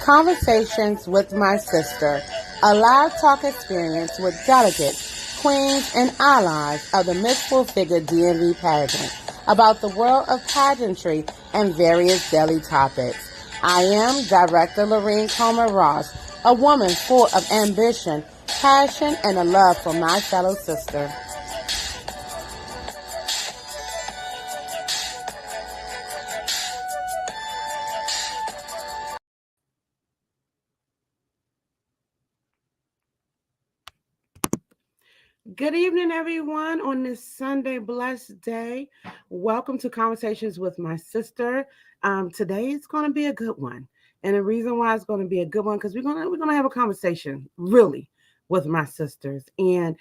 Conversations with My Sister, a live talk experience with delegates, queens, and allies of the Miss Full Figure DMV pageant about the world of pageantry and various daily topics. I am Director Lorene Comer Ross, a woman full of ambition, passion, and a love for my fellow sister. Good evening, everyone, on this Sunday blessed day. Welcome to Conversations with My Sister. Today is going to be a good one. And the reason why it's going to be a good one, because we're gonna have a conversation really with my sisters. And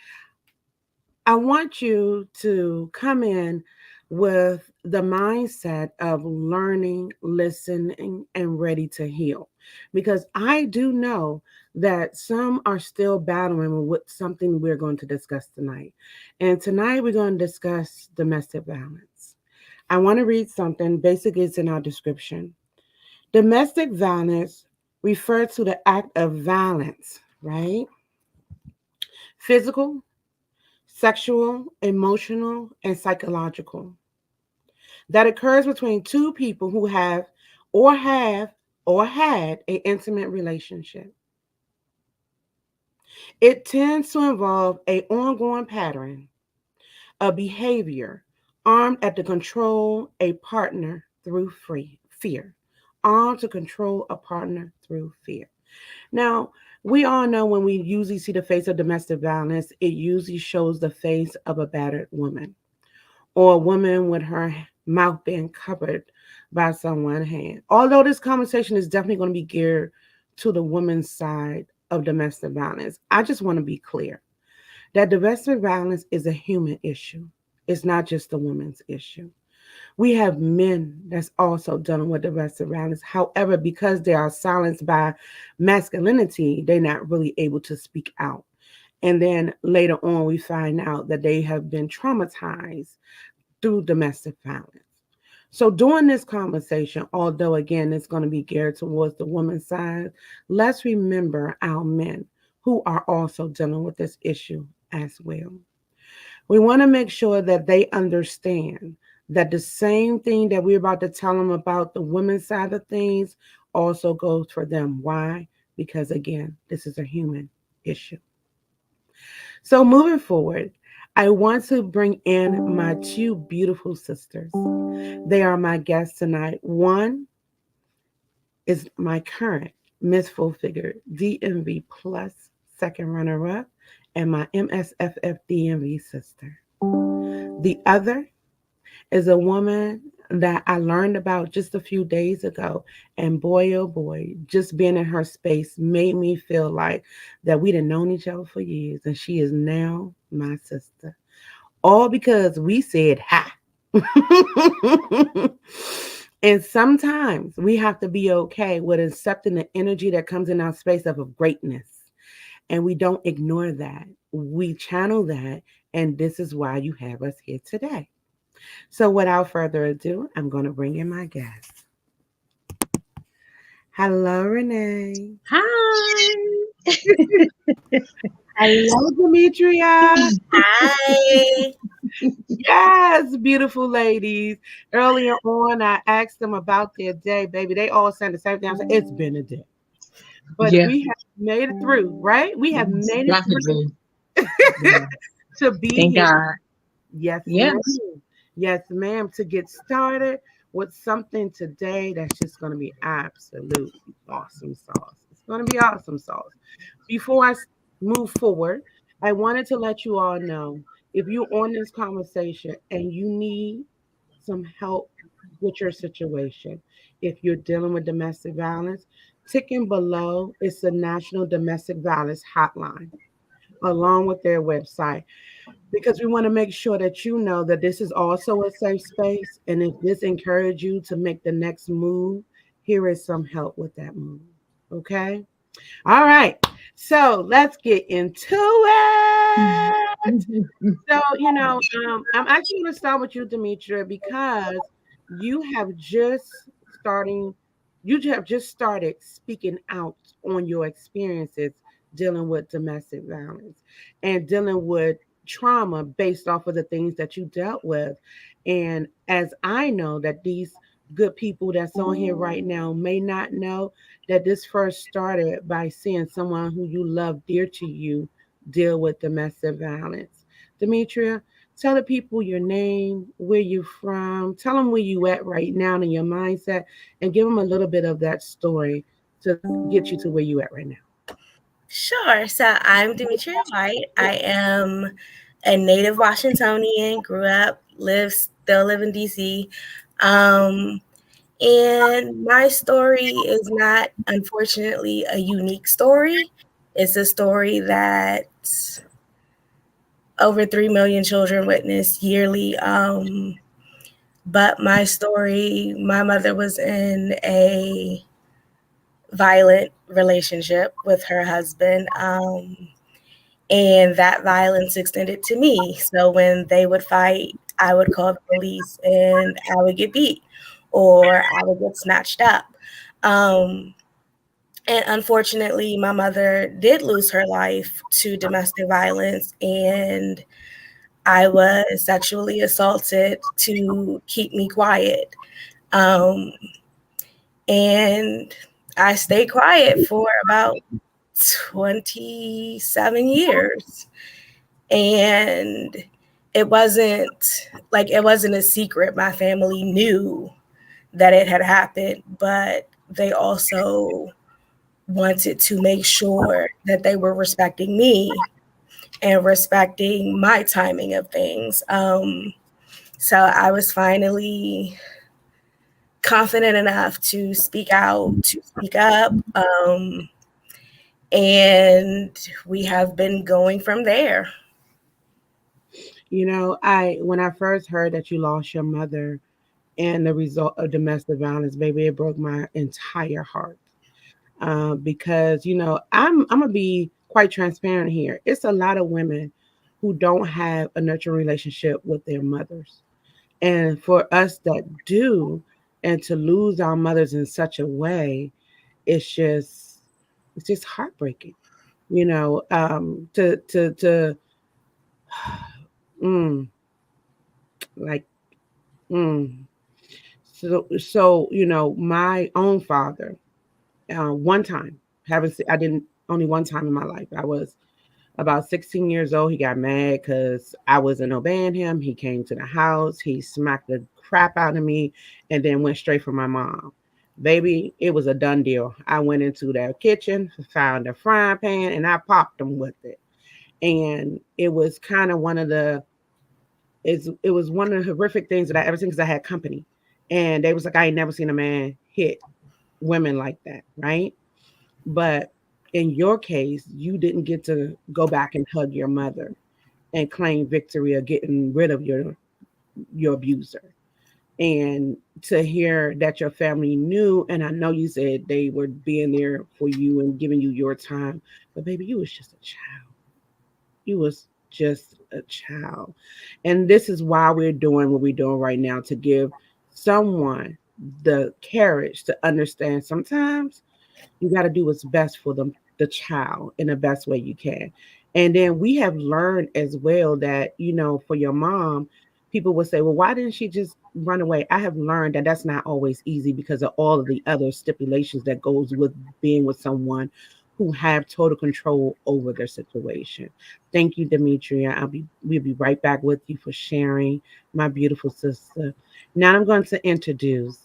I want you to come in with the mindset of learning, listening, and ready to heal. Because I do know that some are still battling with something we're going to discuss tonight. And tonight we're going to discuss domestic violence. I want to read something. Basically, it's in our description. Domestic violence refers to the act of violence, right? Physical, sexual, emotional, and psychological that occurs between two people who have or had an intimate relationship. It tends to involve a ongoing pattern of behavior armed at to control a partner through fear. Armed to control a partner through fear. Now, we all know when we usually see the face of domestic violence, it usually shows the face of a battered woman or a woman with her mouth being covered by someone's hand. Although this conversation is definitely going to be geared to the woman's side of domestic violence, I just want to be clear that domestic violence is a human issue. It's not just a woman's issue. We have men that's also dealing with domestic violence. However, because they are silenced by masculinity, they're not really able to speak out. And then later on, we find out that they have been traumatized through domestic violence. So during this conversation, although again it's going to be geared towards the woman's side, let's remember our men who are also dealing with this issue as well. We want to make sure that they understand that the same thing that we're about to tell them about the women's side of things also goes for them. Why? Because again, this is a human issue. So moving forward, I want to bring in my two beautiful sisters. They are my guests tonight. One is my current Miss Full Figure DMV Plus second runner-up and my MSFF DMV sister. The other is a woman that I learned about just a few days ago. And boy, oh boy, just being in her space made me feel like that we'd have known each other for years. And she is now my sister. All because we said hi. And sometimes we have to be okay with accepting the energy that comes in our space of greatness. And we don't ignore that. We channel that. And this is why you have us here today. So without further ado, I'm going to bring in my guest. Hello, Renee. Hi. Hello, Demetria. Hi. Yes, beautiful ladies. Earlier on, I asked them about their day, baby. They all said the same thing. I said, it's been a day. But Yeah, we have made it through, right? We have made it definitely. through Yeah. to be Thank here. God. Yes, ma'am. Yes. Yes, ma'am. To get started with something today that's just going to be absolute awesome sauce. It's going to be awesome sauce. Before move forward, I wanted to let you all know if you're on this conversation and you need some help with your situation, if you're dealing with domestic violence, ticking below is the National Domestic Violence Hotline, along with their website, because we want to make sure that you know that this is also a safe space. And if this encourages you to make the next move, here is some help with that move. Okay. All right. So let's get into it. So, I'm actually going to start with you, Demetria, because you have just starting You have just started speaking out on your experiences dealing with domestic violence and dealing with trauma based off of the things that you dealt with. And as I know that these good people that's on here right now may not know that this first started by seeing someone who you love dear to you deal with domestic violence. Demetria, tell the people your name, where you're from, tell them where you at right now in your mindset, and give them a little bit of that story to get you to where you at right now. Sure. So I'm Demetria White. I am a native Washingtonian, grew up, still live in DC. Um, and my story is not, unfortunately, a unique story. It's a story that over 3 million children witness yearly. But my story, my mother was in a violent relationship with her husband. And that violence extended to me. So when they would fight, I would call the police and I would get beat or I would get snatched up. Um, and unfortunately, my mother did lose her life to domestic violence, and I was sexually assaulted to keep me quiet. Um, and I stayed quiet for about 27 years. And it wasn't a secret. My family knew that it had happened, but they also wanted to make sure that they were respecting me and respecting my timing of things. So I was finally confident enough to speak out, to speak up, and we have been going from there. You know, I when I first heard that you lost your mother and the result of domestic violence, baby, it broke my entire heart. Because I'm gonna be quite transparent here. It's a lot of women who don't have a nurturing relationship with their mothers, and for us that do, and to lose our mothers in such a way, it's just it's just heartbreaking. To mm, like mm. So my own father, one time, haven't se- I didn't only one time in my life. I was about 16 years old. He got mad because I wasn't obeying him. He came to the house. He smacked the crap out of me and then went straight for my mom. Baby, it was a done deal. I went into that kitchen, found a frying pan, and I popped him with it. And it was kind of it was one of the horrific things that I ever seen because I had company. And they was like, I ain't never seen a man hit women like that, right? But in your case, you didn't get to go back and hug your mother and claim victory of getting rid of your abuser. And to hear that your family knew, and I know you said they were being there for you and giving you your time, but baby, you was just a child. You was just a child. And this is why we're doing what we're doing right now, to give someone the courage to understand sometimes you got to do what's best for the child in the best way you can. And then we have learned as well that, for your mom, people will say, well, why didn't she just run away? I have learned that that's not always easy because of all of the other stipulations that goes with being with someone who have total control over their situation. Thank you, Demetria. We'll be right back with you for sharing, my beautiful sister. Now I'm going to introduce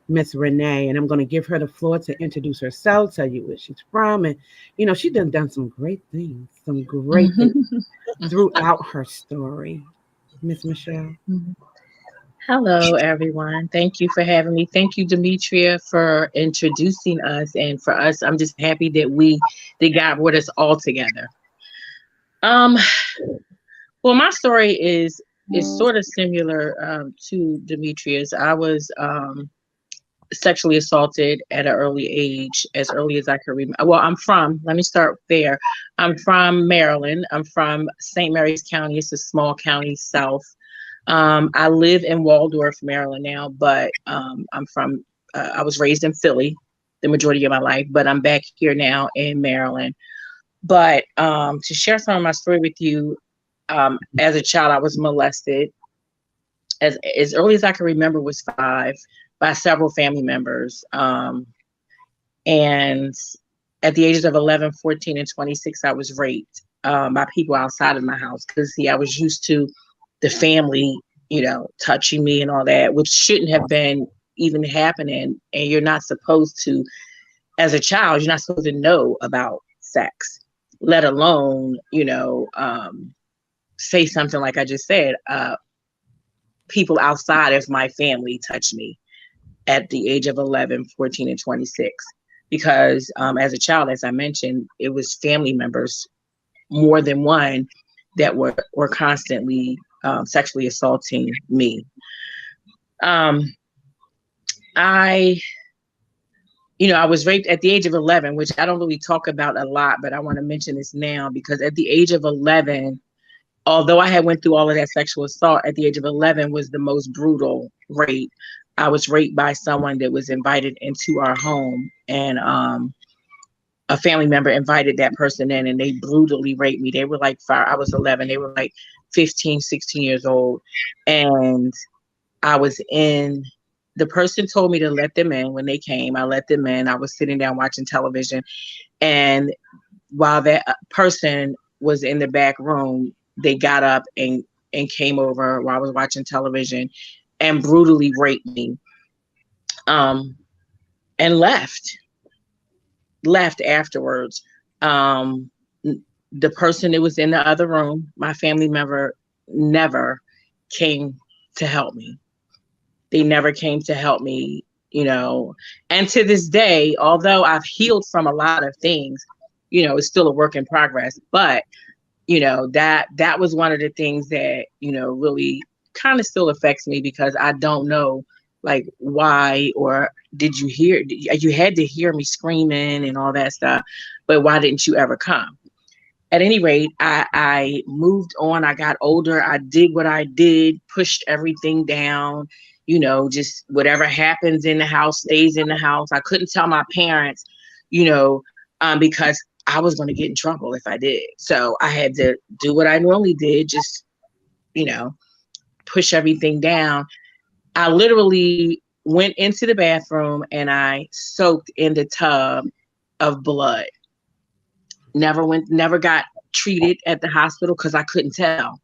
Miss Renee, and I'm going to give her the floor to introduce herself, tell you where she's from, and she done some great things throughout her story. Miss Michelle. Hello, everyone. Thank you for having me. Thank you, Demetria, for introducing us. And for us, I'm just happy that God brought us all together. Um, well, my story is sort of similar to Demetria's. I was sexually assaulted at an early age, as early as I could remember. Well, let me start there. I'm from Maryland. I'm from St. Mary's County. It's a small county south. I live in Waldorf, Maryland now, but I'm from I was raised in Philly the majority of my life, but I'm back here now in Maryland. But to share some of my story with you, as a child, I was molested as early as I can remember, was 5, by several family members. And at the ages of 11, 14, and 26, I was raped by people outside of my house. Because, see, I was used to the family, touching me and all that, which shouldn't have been even happening. And you're not supposed to, as a child, you're not supposed to know about sex, let alone, say something like I just said. People outside of my family touched me at the age of 11, 14, and 26. Because as a child, as I mentioned, it was family members, more than one, that were constantly sexually assaulting me. Um, I, I was raped at the age of 11, which I don't really talk about a lot, but I want to mention this now because at the age of 11, although I had went through all of that sexual assault, at the age of 11 was the most brutal rape. I was raped by someone that was invited into our home, and a family member invited that person in, and they brutally raped me. They were like 5, I was 11. They were like 15, 16 years old. And I was in, the person told me to let them in. When they came, I let them in. I was sitting down watching television. And while that person was in the back room, they got up and came over while I was watching television and brutally raped me, um, and left afterwards. Um, the person that was in the other room, my family member, never came to help me. They never came to help me, And to this day, although I've healed from a lot of things, it's still a work in progress. But that was one of the things that really kind of still affects me, because I don't know, like, why, or did you hear, you had to hear me screaming and all that stuff, but why didn't you ever come? At any rate, I moved on. I got older. I did what I did, pushed everything down, just whatever happens in the house stays in the house. I couldn't tell my parents, because I was going to get in trouble if I did. So I had to do what I normally did, just, push everything down. I literally went into the bathroom and I soaked in the tub of blood. Never got treated at the hospital because I couldn't tell.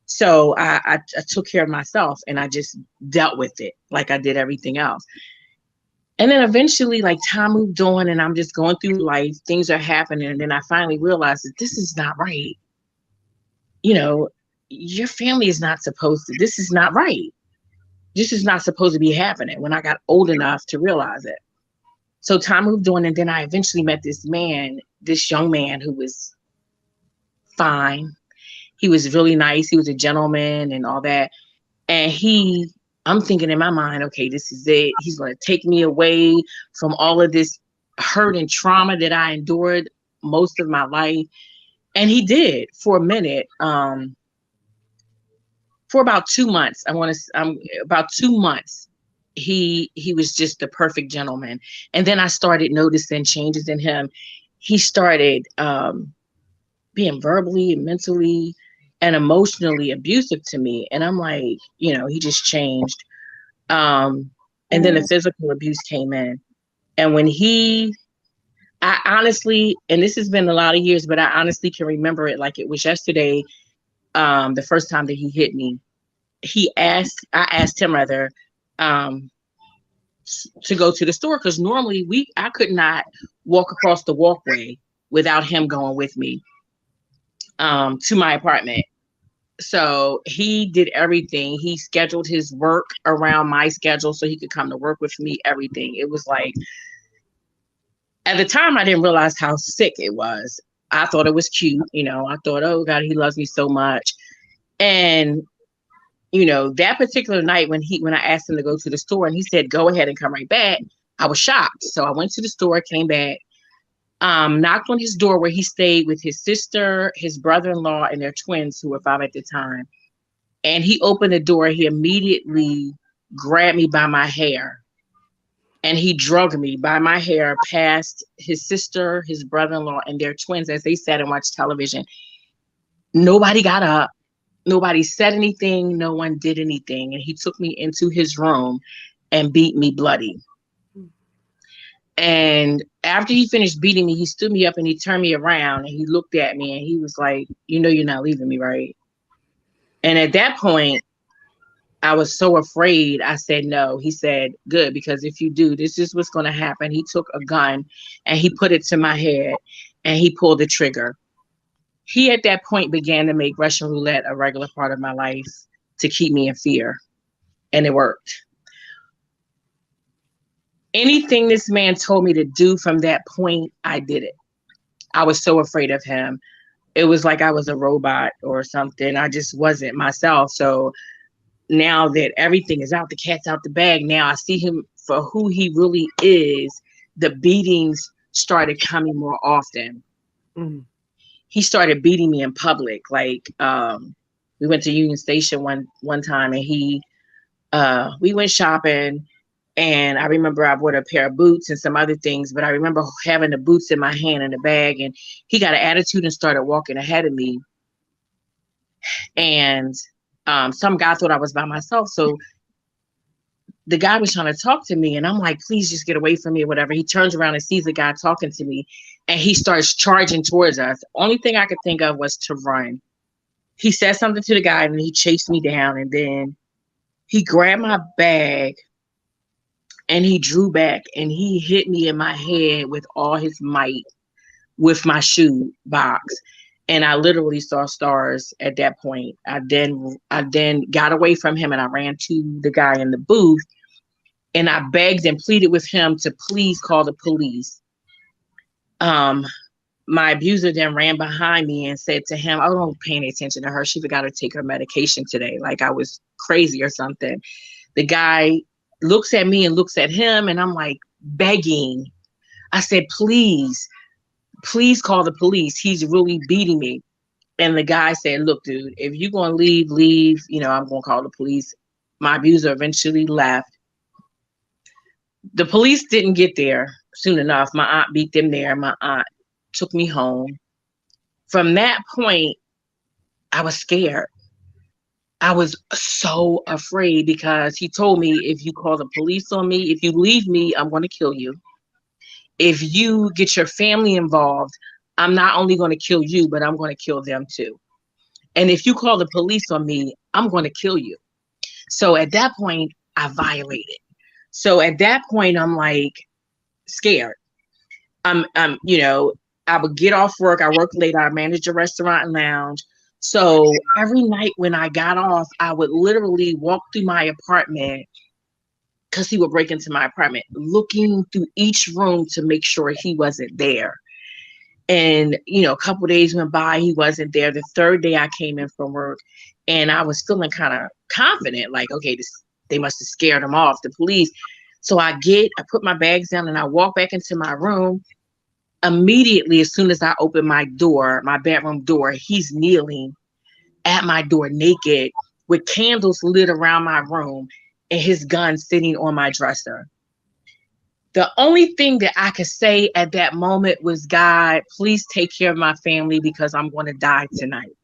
So I took care of myself and I just dealt with it like I did everything else. And then eventually, like, time moved on and I'm just going through life. Things are happening. And then I finally realized that this is not right. Your family is not supposed to, this is not right. This is not supposed to be happening, when I got old enough to realize it. So time moved on. And then I eventually met this young man who was fine. He was really nice. He was a gentleman and all that. And I'm thinking in my mind, okay, this is it. He's going to take me away from all of this hurt and trauma that I endured most of my life. And he did for a minute. For about 2 months, about 2 months, he was just the perfect gentleman. And then I started noticing changes in him. He started being verbally and mentally and emotionally abusive to me. And I'm like, he just changed. And then the physical abuse came in. And when I honestly, and this has been a lot of years, but I honestly can remember it like it was yesterday. The first time that he hit me, I asked him rather, to go to the store. Cause normally I could not walk across the walkway without him going with me, to my apartment. So he did everything. He scheduled his work around my schedule so he could come to work with me, everything. It was like, at the time, I didn't realize how sick it was. I thought it was cute. I thought, oh God, he loves me so much. And, that particular night when I asked him to go to the store and he said, go ahead and come right back, I was shocked. So I went to the store, came back, knocked on his door where he stayed with his sister, his brother-in-law, and their twins, who were 5 at the time. And he opened the door. He immediately grabbed me by my hair and he drugged me by my hair past his sister, his brother-in-law, and their twins as they sat and watched television. Nobody got up. Nobody said anything. No one did anything. And he took me into his room and beat me bloody. And after he finished beating me, he stood me up and he turned me around and he looked at me and he was like, "You know, you're not leaving me, right?" And at that point, I was so afraid. I said no. He said, "Good, because if you do, this is what's going to happen." He took a gun and he put it to my head and he pulled the trigger. He at that point began to make Russian roulette a regular part of my life to keep me in fear. And it worked. Anything this man told me to do from that point, I did it. I was so afraid of him. It was like I was a robot or something. I just wasn't myself. So now that everything is out, the cat's out the bag, now I see him for who he really is. The beatings started coming more often. Mm. He started beating me in public. Like we went to Union Station one time and we went shopping, and I remember I bought a pair of boots and some other things, but I remember having the boots in my hand in the bag, and he got an attitude and started walking ahead of me. And some guy thought I was by myself. So the guy was trying to talk to me, and I'm like, "Please just get away from me," or whatever. He turns around and sees the guy talking to me, and he starts charging towards us. Only thing I could think of was to run. He said something to the guy, and he chased me down, and then he grabbed my bag and he drew back and he hit me in my head with all his might with my shoe box. And I literally saw stars at that point. I then got away from him and I ran to the guy in the booth and I begged and pleaded with him to please call the police. Um, my abuser then ran behind me and said to him, "I don't pay any attention to her. She forgot to take her medication today." Like I was crazy or something. The guy looks at me and looks at him, and I'm like begging. I said, "Please, please call the police. He's really beating me." And the guy said, "Look, dude, if you're going to leave, leave. I'm going to call the police." My abuser eventually left. The police didn't get there soon enough. My aunt beat them there. My aunt took me home. From that point, I was scared. I was so afraid because he told me, "If you call the police on me, if you leave me, I'm going to kill you. If you get your family involved, I'm not only going to kill you, but I'm going to kill them too. And if you call the police on me, I'm going to kill you." So at that point, I violated. So at that point, I'm like scared. I would get off work. I work late. I managed a restaurant and lounge. So every night when I got off, I would literally walk through my apartment because he would break into my apartment, looking through each room to make sure he wasn't there. And, a couple of days went by, he wasn't there. The third day I came in from work and I was feeling kind of confident, like, okay, they must have scared him off, the police. So I put my bags down and I walk back into my room. Immediately, as soon as I open my door, my bedroom door, he's kneeling at my door naked with candles lit around my room and his gun sitting on my dresser. The only thing that I could say at that moment was, "God, please take care of my family because I'm going to die tonight."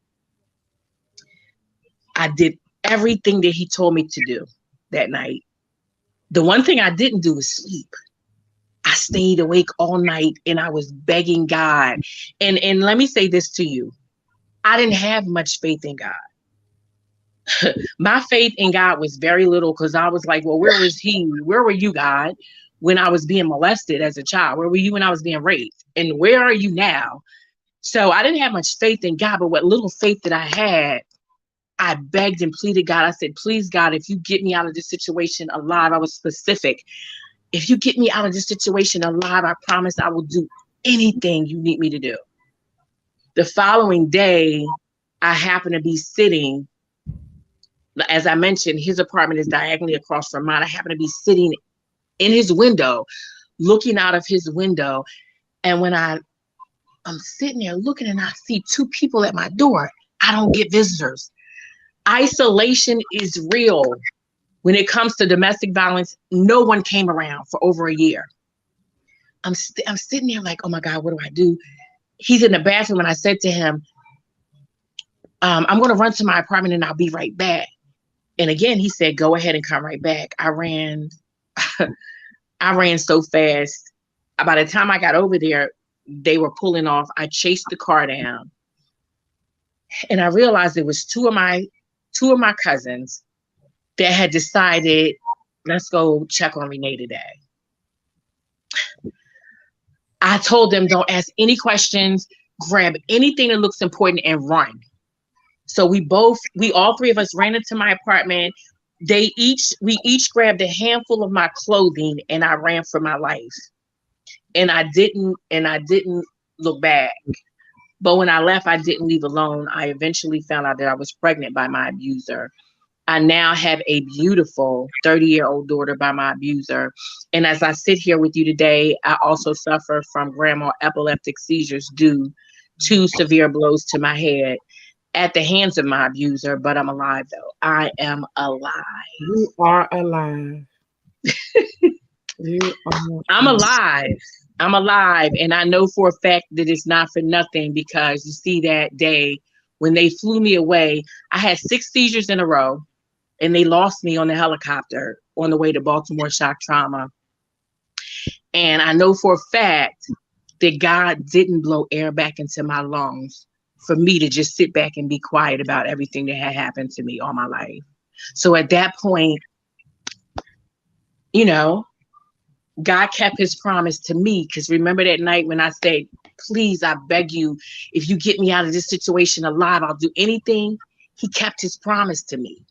I did everything that he told me to do that night. The one thing I didn't do was sleep. I stayed awake all night and I was begging God. And let me say this to you. I didn't have much faith in God. My faith in God was very little because I was like, well, where was he? Where were you, God, when I was being molested as a child? Where were you when I was being raped? And where are you now? So I didn't have much faith in God, but what little faith that I had, I begged and pleaded God. I said, "Please, God, if you get me out of this situation alive," I was specific. "If you get me out of this situation alive, I promise I will do anything you need me to do." The following day, I happened to be sitting, as I mentioned, his apartment is diagonally across from mine. I happened to be sitting in his window, looking out of his window. And when I'm sitting there looking and I see two people at my door, I don't get visitors. Isolation is real When it comes to domestic violence, no one came around for over a year. I'm sitting there like, oh my God, what do I do? He's in the bathroom, and I said to him, I'm going to run to my apartment and I'll be right back. And again, he said, go ahead and come right back. I ran, I ran so fast. By the time I got over there, they were pulling off. I chased the car down, and I realized it was two of my cousins that had decided, let's go check on Renee today. I told them, don't ask any questions, grab anything that looks important and run. So we all three of us ran into my apartment. We each grabbed a handful of my clothing, and I ran for my life. And I didn't look back. But when I left, I didn't leave alone. I eventually found out that I was pregnant by my abuser. I now have a beautiful 30-year-old daughter by my abuser. And as I sit here with you today, I also suffer from grand mal epileptic seizures due to severe blows to my head at the hands of my abuser. But I'm alive, though. I am alive. You are alive. You are. I'm alive. I'm alive. And I know for a fact that it's not for nothing, because you see, that day when they flew me away, I had 6 seizures in a row, and they lost me on the helicopter on the way to Baltimore shock trauma. And I know for a fact that God didn't blow air back into my lungs for me to just sit back and be quiet about everything that had happened to me all my life. So at that point, you know, God kept his promise to me, because remember that night when I said, please, I beg you, if you get me out of this situation alive, I'll do anything. He kept his promise to me.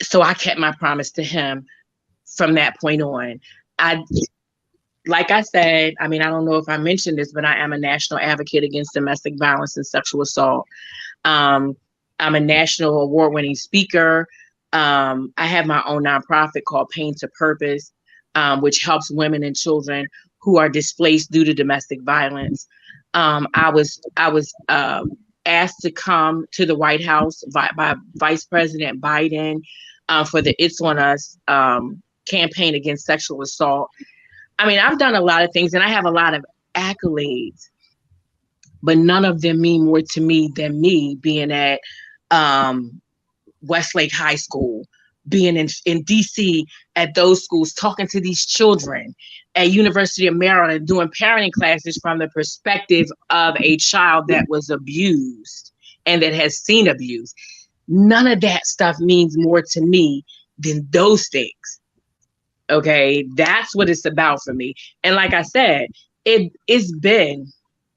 So I kept my promise to him from that point on. Like I said, I mean, I don't know if I mentioned this, but I am a national advocate against domestic violence and sexual assault. I'm a national award-winning speaker. I have my own nonprofit called Pain to Purpose, which helps women and children who are displaced due to domestic violence. I was asked to come to the White House by Vice President Biden for the It's On Us campaign against sexual assault. I mean, I've done a lot of things, and I have a lot of accolades, but none of them mean more to me than me being at Westlake High School, being in DC at those schools, talking to these children at University of Maryland, doing parenting classes from the perspective of a child that was abused and that has seen abuse. None of that stuff means more to me than those things. Okay, that's what it's about for me. And like I said, it's been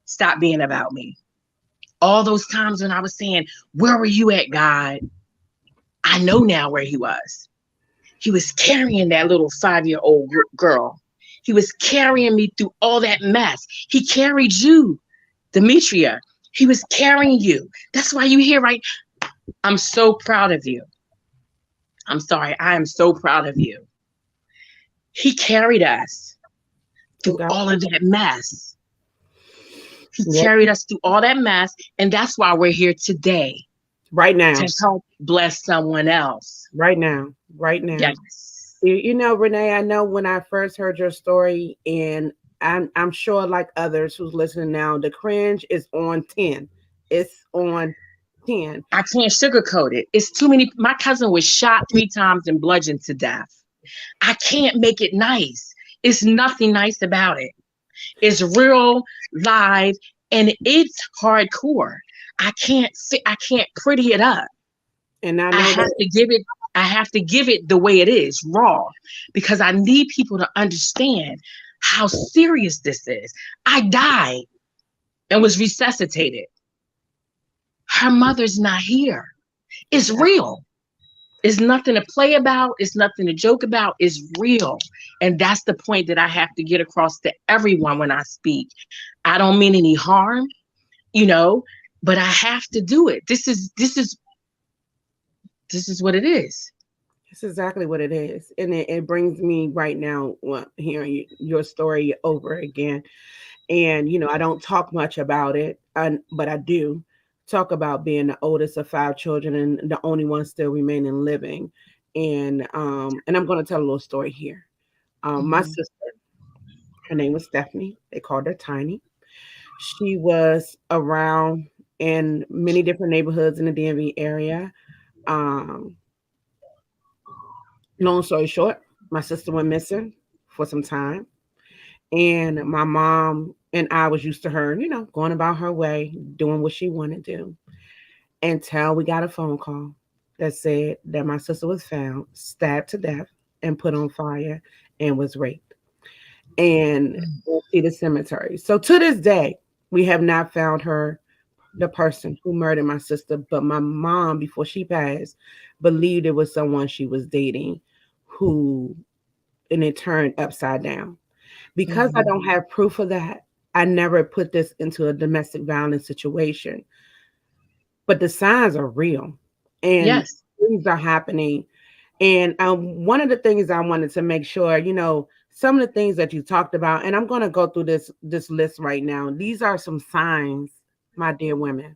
stop being about me. All those times when I was saying, where were you at, God? I know now where he was. He was carrying that little 5-year-old girl. He was carrying me through all that mess. He carried you, Demetria. He was carrying you. That's why you're here, right? I'm so proud of you. I'm sorry. I am so proud of you. He carried us through all of that mess. He carried us through all that mess. And that's why we're here today. Right now. To help bless someone else. Right now. Right now. Yes. You know, Renee, I know when I first heard your story, and I'm sure like others who's listening now, the cringe is on 10. It's on 10. I can't sugarcoat it. It's too many. My cousin was shot 3 times and bludgeoned to death. I can't make it nice. It's nothing nice about it. It's real, live, and it's hardcore. I can't pretty it up. And I have to give it the way it is, raw, because I need people to understand how serious this is. I died and was resuscitated. Her mother's not here. It's real. It's nothing to play about. It's nothing to joke about. It's real. And that's the point that I have to get across to everyone when I speak. I don't mean any harm, but I have to do it. This is what it is. It's exactly what it is. And it brings me right now, hearing your story over again. And, I don't talk much about it, but I do talk about being the oldest of 5 children and the only one still remaining living. And I'm going to tell a little story here. My Mhm. sister, her name was Stephanie. They called her Tiny. She was around in many different neighborhoods in the DMV area. Um, Long story short, my sister went missing for some time, and my mom and I was used to her, going about her way, doing what she wanted to do, until we got a phone call that said that my sister was found, stabbed to death, and put on fire, and was raped, and Mm. see the cemetery. So to this day, we have not found her, the person who murdered my sister. But my mom, before she passed, believed it was someone she was dating, who and it turned upside down. Because I Mhm. don't have proof of that, I never put this into a domestic violence situation. But the signs are real, and Yes. things are happening. And one of the things I wanted to make sure, some of the things that you talked about, and I'm going to go through this list right now. These are some signs, my dear women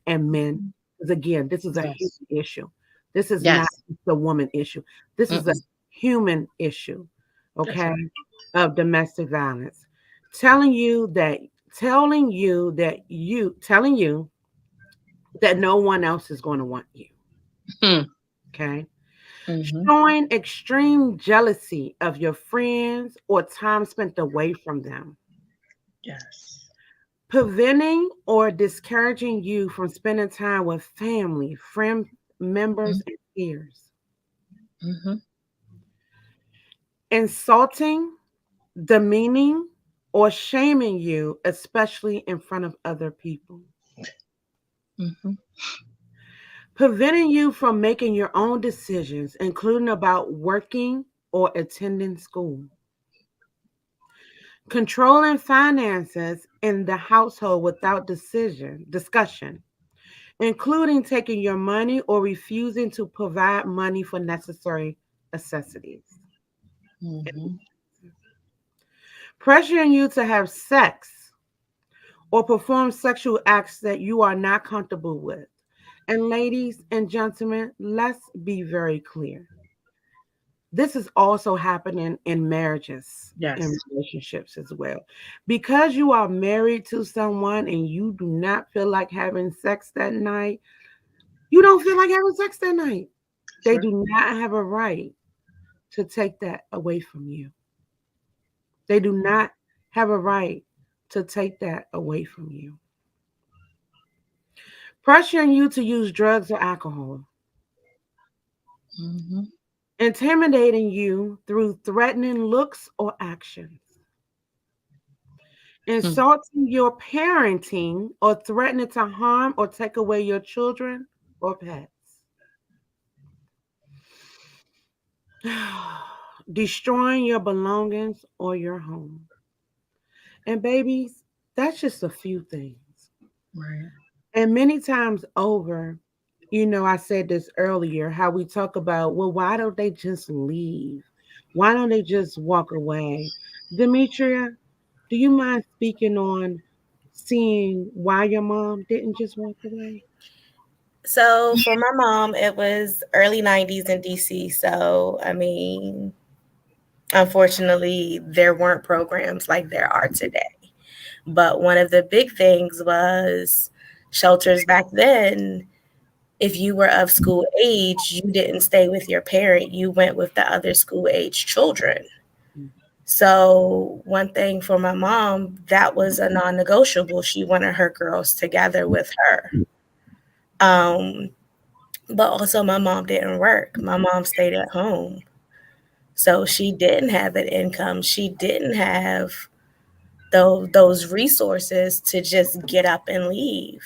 and men. Because again, this is a Yes. human issue. This is not Yes. just a woman issue. This is a Mm-mm. human issue, That's okay, right. of domestic violence. Telling you that, telling you that no one else is going to want you, Hmm. okay? Mhm. Showing extreme jealousy of your friends or time spent away from them. Yes. Preventing or discouraging you from spending time with family, friend members, Mm. and peers. Mhm. Insulting, demeaning, or shaming you, especially in front of other people. Mhm. Preventing you from making your own decisions, including about working or attending school. Controlling finances in the household without discussion, including taking your money or refusing to provide money for necessary necessities. Mhm. Pressuring you to have sex or perform sexual acts that you are not comfortable with. And ladies and gentlemen, let's be very clear. This is also happening in marriages and Yes. relationships as well. Because you are married to someone and you do not feel like having sex that night, you don't feel like having sex that night. That's They right. do not have a right to take that away from you. They do not have a right to take that away from you. Pressuring you to use drugs or alcohol, Mhm. intimidating you through threatening looks or actions, Hmm. insulting your parenting or threatening to harm or take away your children or pets, destroying your belongings or your home. And babies, that's just a few things. Right. And many times over, I said this earlier, how we talk about, well, why don't they just leave? Why don't they just walk away? Demetria, do you mind speaking on seeing why your mom didn't just walk away? So for my mom, it was early 90s in DC. So, I mean, unfortunately, there weren't programs like there are today. But one of the big things was shelters back then. If you were of school age, you didn't stay with your parent, you went with the other school age children. So, one thing for my mom, that was a non negotiable. She wanted her girls together with her. Um, but also, my mom didn't work. My mom stayed at home. So, she didn't have an income. She didn't have those resources to just get up and leave.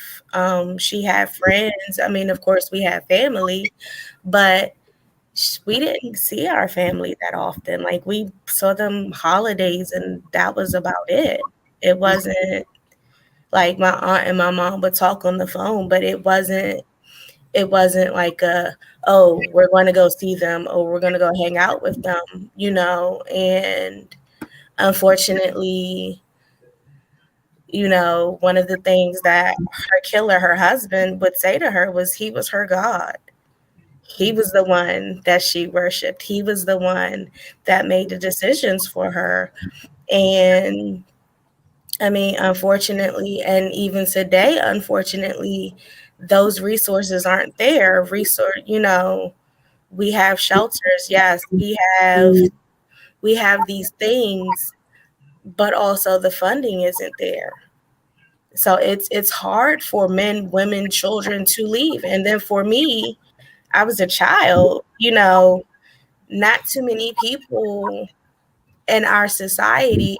She had friends. I mean, of course, we had family, but we didn't see our family that often. Like we saw them holidays, and that was about it. It wasn't like my aunt and my mom would talk on the phone, but it wasn't like a, oh, we're going to go see them or we're going to go hang out with them. And unfortunately, one of the things that her killer, her husband, would say to her was he was her God. He was the one that she worshiped. He was the one that made the decisions for her. And I mean, unfortunately, and even today, unfortunately, those resources aren't there. We have shelters, yes, we have these things, but also the funding isn't there. So it's hard for men, women, children to leave. And then for me, I was a child, not too many people in our society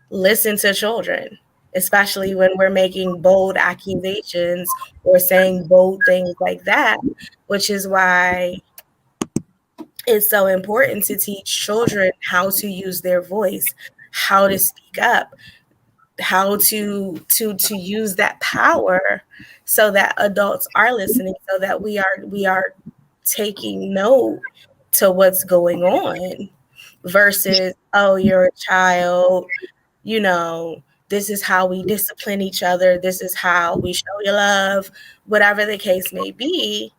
listen to children, especially when we're making bold accusations or saying bold things like that, which is why it's so important to teach children how to use their voice, how to speak up, how to use that power so that adults are listening, so that we are taking note to what's going on versus, oh, you're a child, you know, this is how we discipline each other, this is how we show you love, whatever the case may be.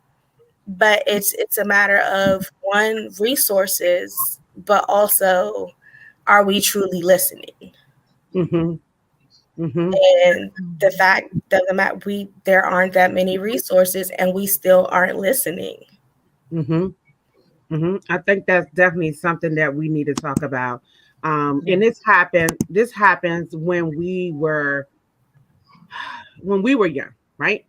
But it's a matter of, one, resources, but also, are we truly listening? Mm-hmm. Mm-hmm. And the fact that there aren't that many resources and we still aren't listening. Mm-hmm. Mm-hmm. I think that's definitely something that we need to talk about. And Yeah. this happens when we were young, right?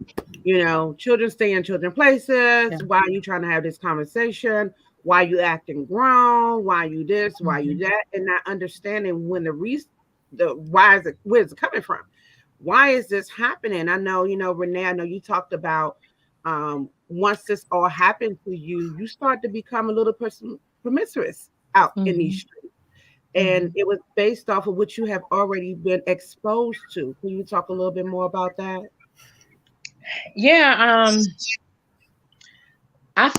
Children stay in children places. Yeah. Why are you trying to have this conversation? Why you acting grown? Why you this? Why you Hmm. that? And not understanding when the why is it, where is it coming from? Why is this happening? I know, Renee, I know you talked about once this all happened to you, you start to become a little promiscuous out in these Hmm. streets. And Hmm. it was based off of what you have already been exposed to. Can you talk a little bit more about that? Yeah. I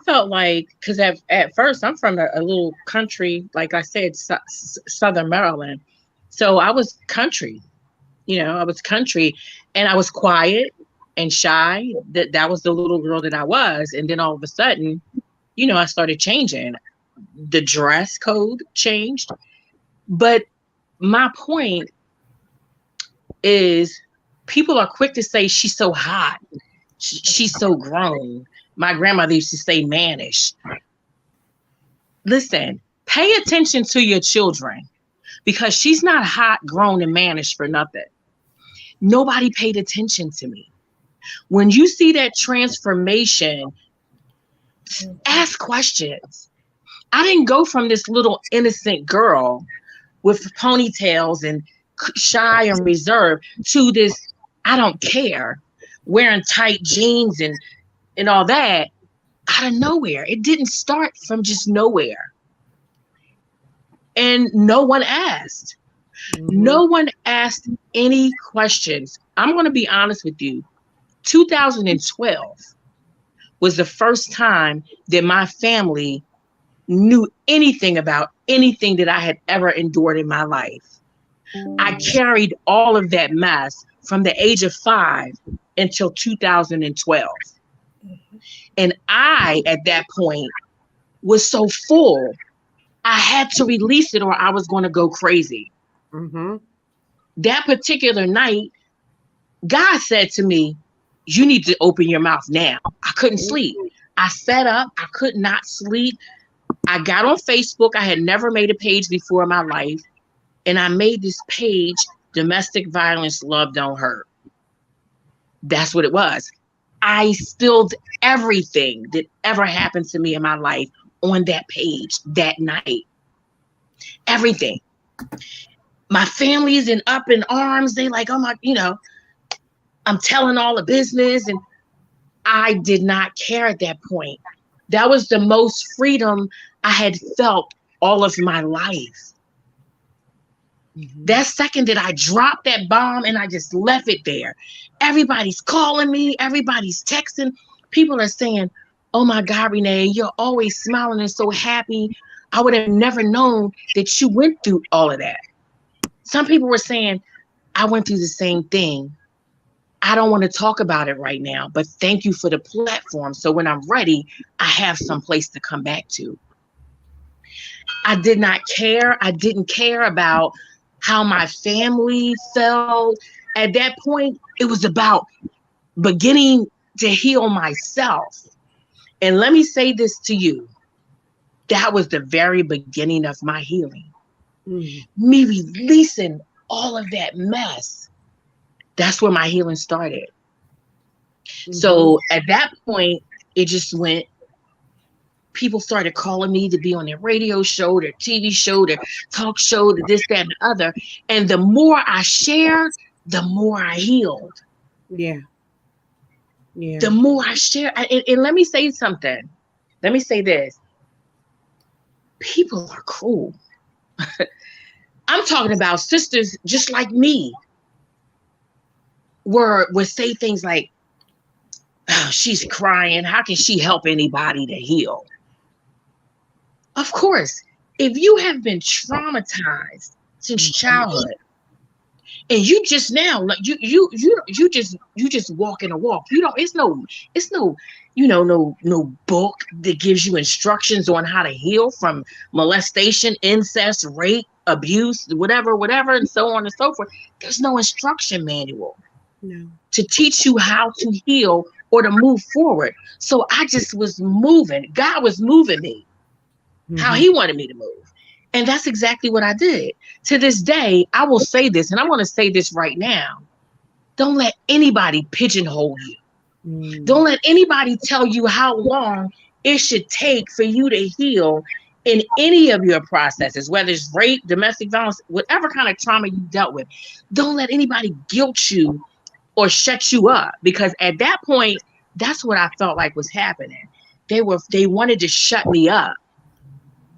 felt like, because at first I'm from a little country, like I said, Southern Maryland. So I was country, I was country, and I was quiet and shy. That was the little girl that I was. And then all of a sudden, I started changing. The dress code changed. But my point is, people are quick to say she's so hot. She's so grown. My grandmother used to say mannish. Listen, pay attention to your children, because she's not hot, grown, and mannish for nothing. Nobody paid attention to me. When you see that transformation, ask questions. I didn't go from this little innocent girl with ponytails and shy and reserved to this, I don't care, wearing tight jeans and all that, out of nowhere. It didn't start from just nowhere. And no one asked. Mm-hmm. No one asked any questions. I'm going to be honest with you. 2012 was the first time that my family knew anything about anything that I had ever endured in my life. I carried all of that mess from the age of 5 until 2012. And I, at that point, was so full, I had to release it or I was going to go crazy. Mm-hmm. That particular night, God said to me, "You need to open your mouth now." I couldn't sleep. I sat up. I could not sleep. I got on Facebook. I had never made a page before in my life. And I made this page, Domestic Violence Love Don't Hurt. That's what it was. I spilled everything that ever happened to me in my life on that page that night. Everything. My family's up in arms. They like, oh my, I'm telling all the business. And I did not care at that point. That was the most freedom I had felt all of my life. Mm-hmm. That second that I dropped that bomb and I just left it there, everybody's calling me, everybody's texting. People are saying, "Oh my God, Renee, you're always smiling and so happy. I would have never known that you went through all of that." Some people were saying, "I went through the same thing. I don't want to talk about it right now, but thank you for the platform. So when I'm ready, I have some place to come back to. I did not care. I didn't care about how my family felt. At that point, it was about beginning to heal myself. And let me say this to you, that was the very beginning of my healing. Mm-hmm. Me releasing all of that mess. That's where my healing started. Mm-hmm. So at that point, it just went, people started calling me to be on their radio show, their TV show, their talk show, this, that, and the other. And the more I shared, the more I healed. Yeah. Yeah. The more I share, and let me say something. Let me say this. People are cruel. I'm talking about sisters just like me would say things like, oh, she's crying. How can she help anybody to heal? Of course, if you have been traumatized since childhood, and you just now, like you just walking a walk. You don't. It's no, no book that gives you instructions on how to heal from molestation, incest, rape, abuse, whatever, and so on and so forth. There's no instruction manual No. to teach you how to heal or to move forward. So I just was moving. God was moving me how Mm-hmm. he wanted me to move. And that's exactly what I did. To this day, I will say this, and I want to say this right now. Don't let anybody pigeonhole you. Mm. Don't let anybody tell you how long it should take for you to heal in any of your processes, whether it's rape, domestic violence, whatever kind of trauma you dealt with. Don't let anybody guilt you or shut you up, because at that point, that's what I felt like was happening. They wanted to shut me up.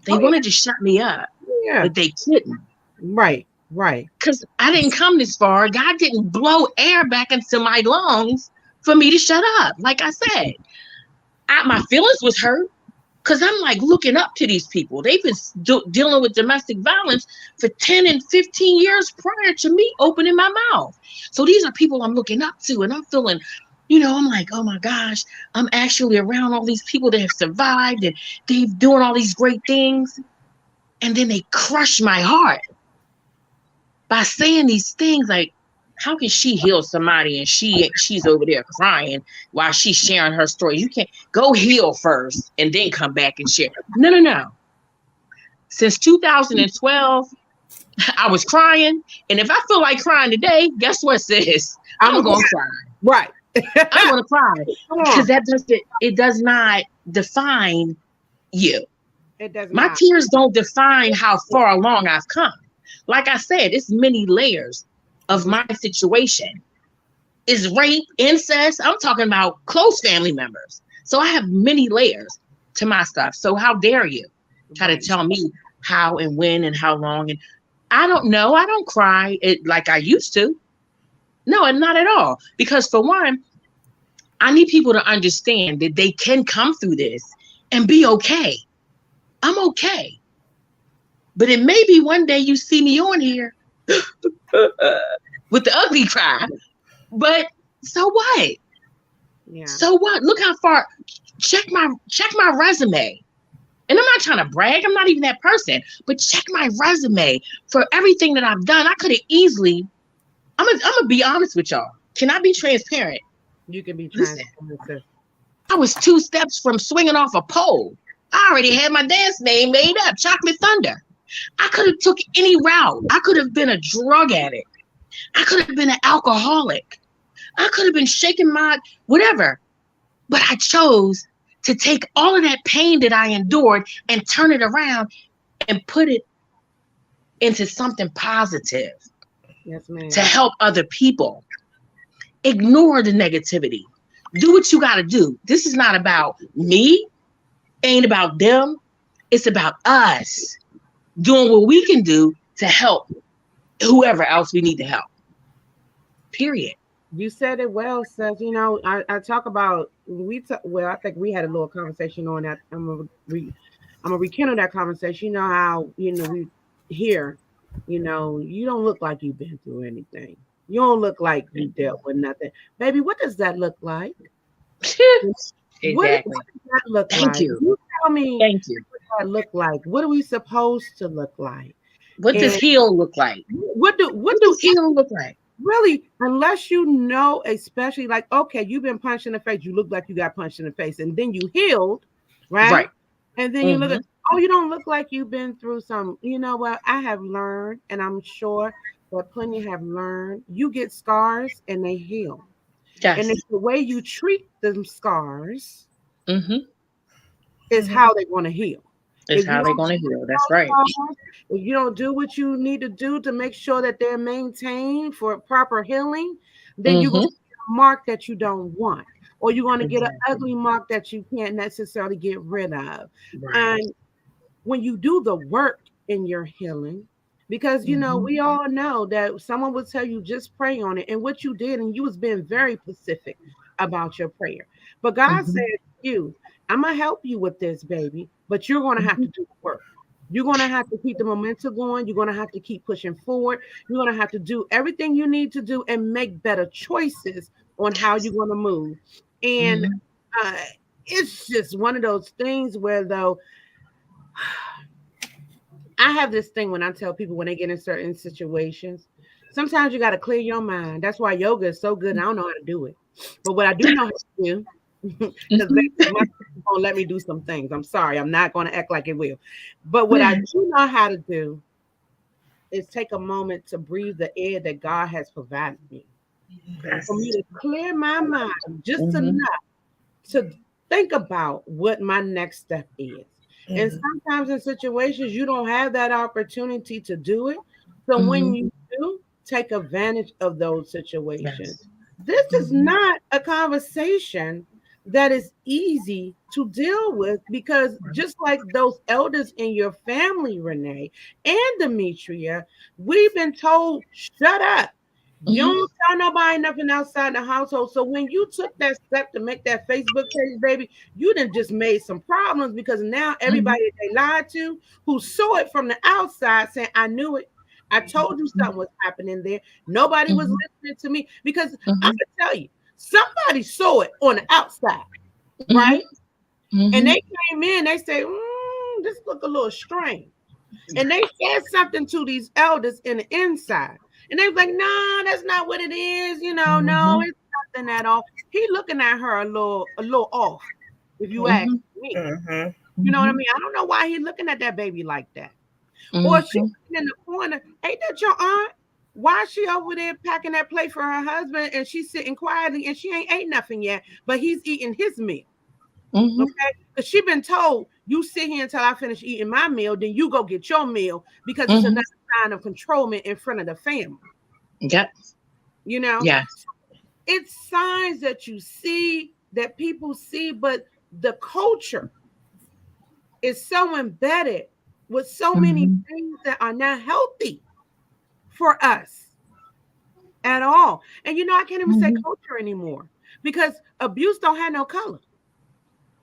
They Oh wanted to shut me up, yeah. but they couldn't, Right. Right. because I didn't come this far. God didn't blow air back into my lungs for me to shut up. Like I said, my feelings was hurt because I'm like looking up to these people. They've been dealing with domestic violence for 10 and 15 years prior to me opening my mouth. So these are people I'm looking up to, and I'm feeling, I'm like, oh my gosh, I'm actually around all these people that have survived and they're doing all these great things. And then they crush my heart by saying these things like, how can she heal somebody and she's over there crying while she's sharing her story? You can't go heal first and then come back and share. No. Since 2012, I was crying. And if I feel like crying today, guess what, sis? I'm I'm a going to cry. right. I'm going to cry Come because on. it does not define you. It does My not. tears don't define how far along I've come. Like I said, it's many layers of Mhm. my situation. Is rape, incest. I'm talking about close family members. So I have many layers to my stuff. So how dare you try to Right. tell me how and when and how long? And I don't know. I don't cry like I used to. No, and not at all. Because for one, I need people to understand that they can come through this and be okay. I'm okay. But it may be one day you see me on here with the ugly cry. But so what? Yeah. So what? Look how far. Check my resume. And I'm not trying to brag. I'm not even that person. But check my resume for everything that I've done. I could have easily. I'm gonna be honest with y'all. Can I be transparent? You can be Listen, transformative. I was 2 steps from swinging off a pole. I already had my dance name made up, Chocolate Thunder. I could have took any route. I could have been a drug addict. I could have been an alcoholic. I could have been shaking my whatever. But I chose to take all of that pain that I endured and turn it around and put it into something positive Yes, to ma'am. help other people. Ignore the negativity. Do what you got to do. This is not about me, ain't about them. It's about us doing what we can do to help whoever else we need to help. Period. You said it well, Seth. I talk about well, I think we had a little conversation on that. I'm gonna rekindle that conversation. You know how we here. You don't look like you've been through anything. You don't look like you dealt with nothing. Baby, what does that look like? What Exactly. does that look Thank like? you. You tell me Thank you. what that look like. What are we supposed to look like? What does And heal look like? what What do does heal look like? really, unless you know, especially like, okay, you've been punched in the face, you look like you got punched in the face, and then you healed, right? Right. And then you look Mm-hmm. at, oh, you don't look like you've been through some, you know what? I have learned, and I'm sure that plenty have learned, you get scars and they heal. And it's Yes. the way you treat them scars Mm-hmm. is how they're going to heal. Is If you how they're don't gonna treat heal. That's those right. scars, if you don't do what you need to do to make sure that they're maintained for proper healing, then you're going Mm-hmm. to get a mark that you don't want, or you're going to get an Exactly. ugly mark that you can't necessarily get rid of. Right. And when you do the work in your healing, because Mm-hmm. we all know that someone will tell you just pray on it, and what you did, and you was being very specific about your prayer. But God said Mm-hmm. to you, I'm gonna help you with this, baby, but you're gonna have Mm-hmm. to do the work. You're gonna have to keep the momentum going. You're gonna have to keep pushing forward. You're gonna have to do everything you need to do and make better choices on how you're gonna move. And Mm-hmm. uh, it's just one of those things where though I have this thing when I tell people when they get in certain situations, sometimes you got to clear your mind. That's why yoga is so good. I don't know how to do it, but what I do know how to do, because Mm-hmm. my sister won't let me do some things. I'm sorry, I'm not going to act like it will. But what I do know how to do is take a moment to breathe the air that God has provided me, for me Yes. to clear my mind just enough Mm-hmm. to think about what my next step is. And sometimes in situations you don't have that opportunity to do it. So when Mm-hmm. you do, take advantage of those situations. Yes. This is Mm-hmm. not a conversation that is easy to deal with because just like those elders in your family, Renee and Demetria, we've been told, shut up. You Mm-hmm. don't tell nobody nothing outside the household. So when you took that step to make that Facebook page, baby, you done just made some problems because now Mm-hmm. everybody that they lied to who saw it from the outside saying, I knew it. I told you something was happening there. Nobody was Mm-hmm. listening to me because I Mm-hmm. can tell you, somebody saw it on the outside, Mm-hmm. right? And Mm-hmm. they came in, they say, this look a little strange. And they said something to these elders in the inside. And they was like, nah, that's not what it is. No, Mm-hmm. it's nothing at all. He looking at her a little off, if you ask Mm-hmm. me. You know what I Mm-hmm. mean? I don't know why he looking at that baby like that. Or she Mm-hmm. in the corner, ain't that your aunt? Why is she over there packing that plate for her husband and she's sitting quietly and she ain't ate nothing yet, but he's eating his meal? Mm-hmm. Okay, because she been told you sit here until I finish eating my meal, then you go get your meal because it's Mm-hmm. another sign of controlment in front of the family. Yep. You know, Yes. it's signs that you see that people see, but the culture is so embedded with so many Mm-hmm. things that are not healthy for us at all. And I can't even say Mm-hmm. culture anymore because abuse don't have no color.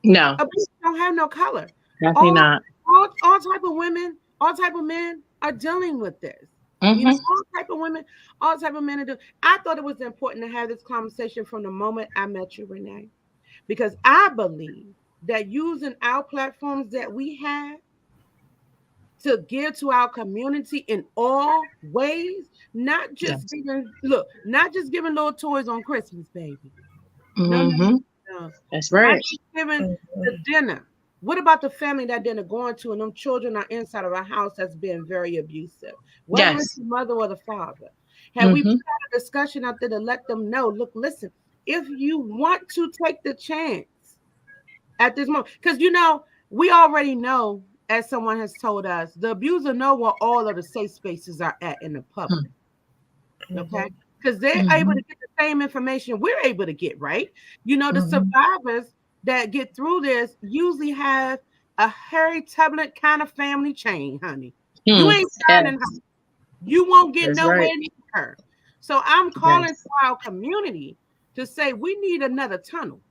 No, Abuse don't have no color. definitely All not. all type of women, all type of men are dealing with this. Mm-hmm. All type of women, all type of men are doing. I thought it was important to have this conversation from the moment I met you, Renee, because I believe that using our platforms that we have to give to our community in all ways, not just Yes. not just giving little toys on Christmas, baby. No, no, Mm-hmm. no. That's Not right. just giving the dinner. What about the family that dinner going to and them children are inside of a house that's been very abusive? Whether it's Yes. the mother or the father. Have we put Mm-hmm. out a discussion out there to let them know, look, listen, if you want to take the chance at this moment, because we already know, as someone has told us, the abuser know where all of the safe spaces are at in the public. Okay. Because they're able Mm-hmm. to get the same information we're able to get, right? The Mm-hmm. survivors that get through this usually have a Harry Tubman kind of family chain, honey. You Hmm. ain't finding her. Yes. You won't get That's nowhere right. near her. So I'm calling Yes. to our community to say we need another tunnel.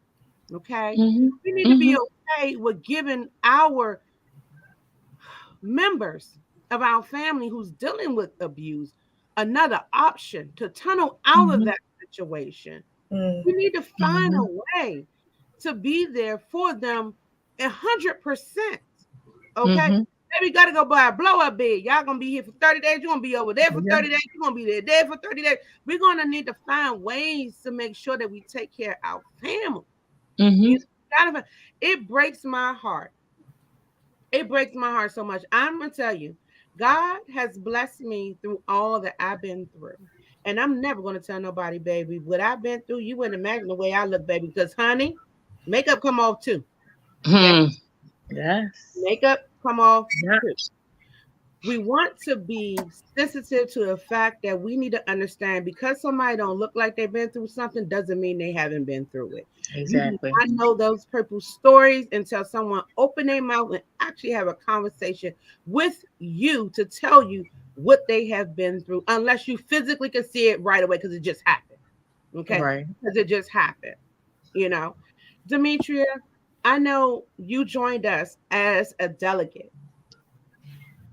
Okay. Mm-hmm. We need to be Mm-hmm. okay with giving our members of our family who's dealing with abuse another option to tunnel out of Mhm. that situation. Mm. We need to find a Mhm. way to be there for them 100%. Okay? Mhm. Maybe got to go buy a blow up bed. Y'all gonna be here for 30 days. You're gonna be over there for Yeah. 30 days. You're gonna be there for 30 days. We're gonna need to find ways to make sure that we take care of our family. You Mhm. gotta, it breaks my heart. It breaks my heart so much. I'm gonna tell you, God has blessed me through all that I've been through. And I'm never gonna tell nobody, baby, what I've been through. You wouldn't imagine the way I look, baby, because honey, makeup come off too. Okay? Hmm. Yes. Makeup come off Yeah. too. We want to be sensitive to the fact that we need to understand because somebody don't look like they've been through something doesn't mean they haven't been through it. You do Exactly. not know those purple stories until someone open their mouth and actually have a conversation with you to tell you what they have been through, unless you physically can see it right away because it just happened. Okay, Right. because it just happened. You know, Demetria, I know you joined us as a delegate,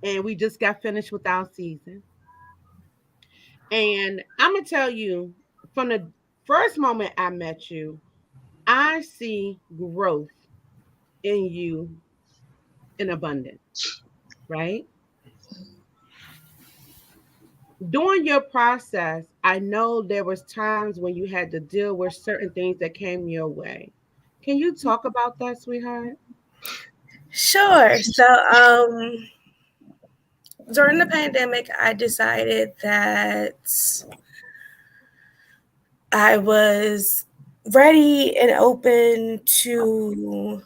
and we just got finished with our season. And I'm gonna tell you, from the first moment I met you, I see growth in you in abundance, right? During your process, I know there was times when you had to deal with certain things that came your way. Can you talk about that, sweetheart? Sure. So, during the pandemic, I decided that I was ready and open to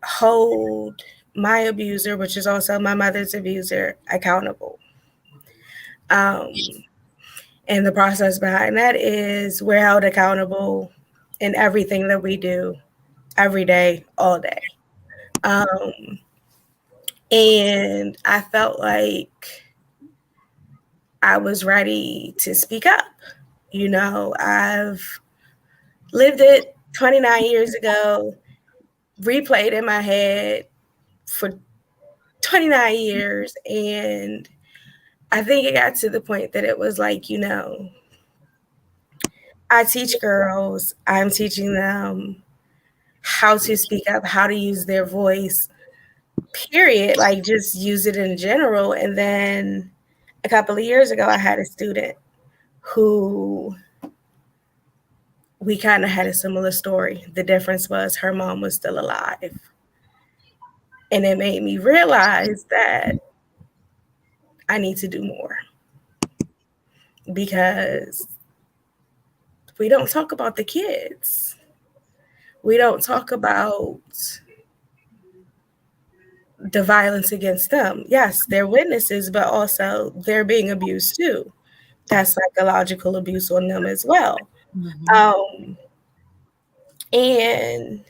hold my abuser, which is also my mother's abuser, accountable. Um, and the process behind that is we're held accountable in everything that we do every day, all day. Um, and I felt like I was ready to speak up. You know, I've lived it 29 years ago, replayed in my head for 29 years. And I think it got to the point that it was like, I teach girls, I'm teaching them how to speak up, how to use their voice, period. Like just use it in general. And then a couple of years ago, I had a student who we kind of had a similar story. The difference was her mom was still alive. And it made me realize that I need to do more because we don't talk about the kids. We don't talk about the violence against them. Yes, they're witnesses, but also they're being abused too. That's psychological abuse on them as well. Mhm. Um, and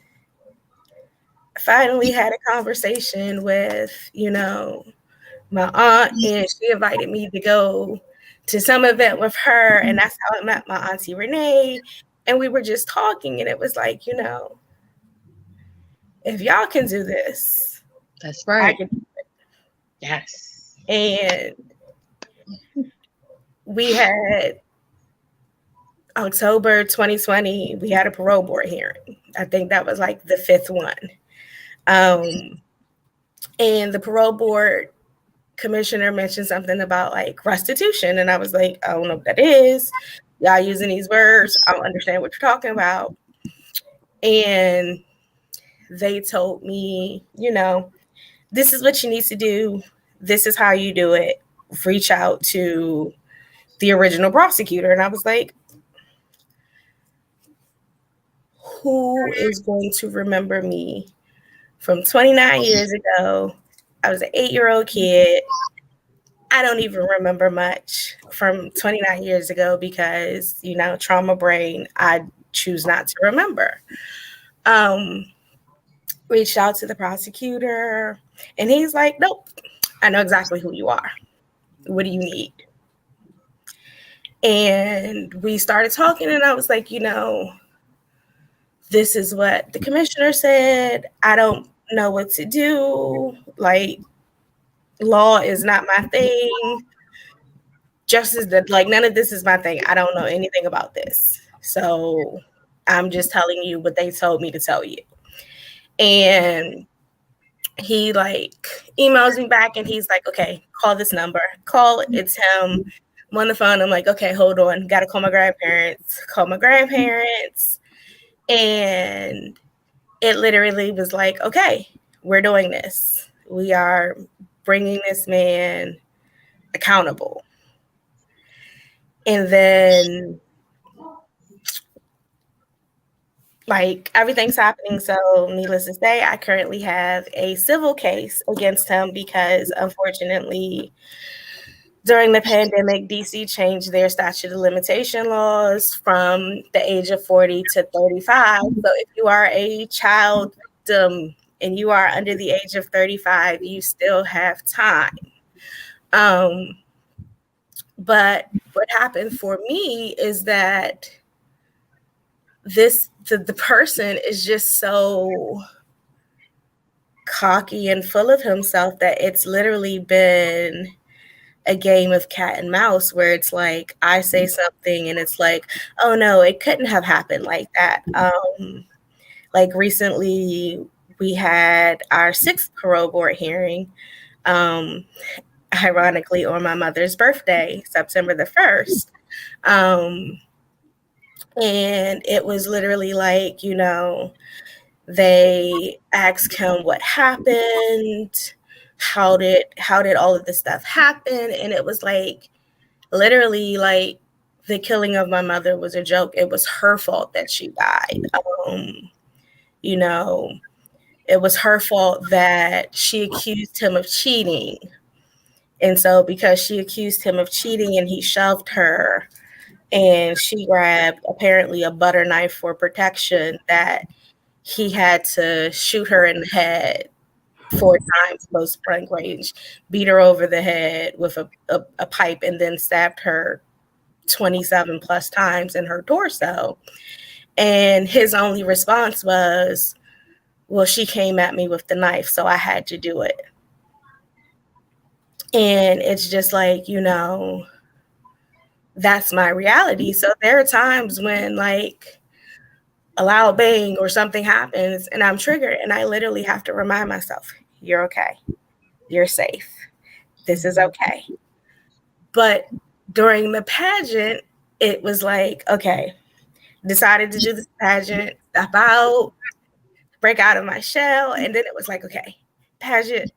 finally had a conversation with, my aunt, and she invited me to go to some event with her. And that's how I met my auntie Renee. And we were just talking, and it was like, if y'all can do this, That's I right. can. Yes. And we had October 2020, we had a parole board hearing. I think that was like the fifth one. Um, and the parole board commissioner mentioned something about like restitution. And I was like, I don't know what that is. Y'all using these words. I don't understand what you're talking about. And they told me, this is what you need to do. This is how you do it. Reach out to the original prosecutor. And I was like, who is going to remember me from 29 years ago? I was an 8-year-old kid. I don't even remember much from 29 years ago because, trauma brain, I choose not to remember. Um, Reached out to the prosecutor, and he's like, nope, I know exactly who you are. What do you need? And we started talking, and I was like, this is what the commissioner said. I don't know what to do. Like, law is not my thing. just as that, like, none of this is my thing. I don't know anything about this. So I'm just telling you what they told me to tell you. And he like emails me back and he's like, okay, call this number. Call it. It's him. I'm on the phone. I'm like, okay, hold on. Got to call my grandparents. Call my grandparents. And it literally was like, okay, we're doing this. We are bringing this man accountable. And then like everything's happening. So needless to say, I currently have a civil case against him because unfortunately during the pandemic, DC changed their statute of limitation laws from the age of 40 to 35. So if you are a child victim and you are under the age of 35, you still have time. Um, but what happened for me is that the person is just so cocky and full of himself that it's literally been a game of cat and mouse where it's like I say something and it's like, oh no, it couldn't have happened like that. Like recently we had our 6th parole board hearing, ironically on my mother's birthday, September the 1st. And it was literally like, they asked him what happened, how did all of this stuff happen, and it was like literally like the killing of my mother was a joke. It was her fault that she died. You know, it was her fault that she accused him of cheating. And so because she accused him of cheating and he shoved her and she grabbed apparently a butter knife for protection, that he had to shoot her in the head 4 times close rank range, beat her over the head with a pipe, and then stabbed her 27 plus times in her torso. And his only response was, well, she came at me with the knife, so I had to do it. And it's just like, that's my reality. So there are times when like a loud bang or something happens and I'm triggered and I literally have to remind myself, you're okay. You're safe. This is okay. But during the pageant, it was like, okay, decided to do this pageant, step out, break out of my shell. And then it was like, okay, pageant,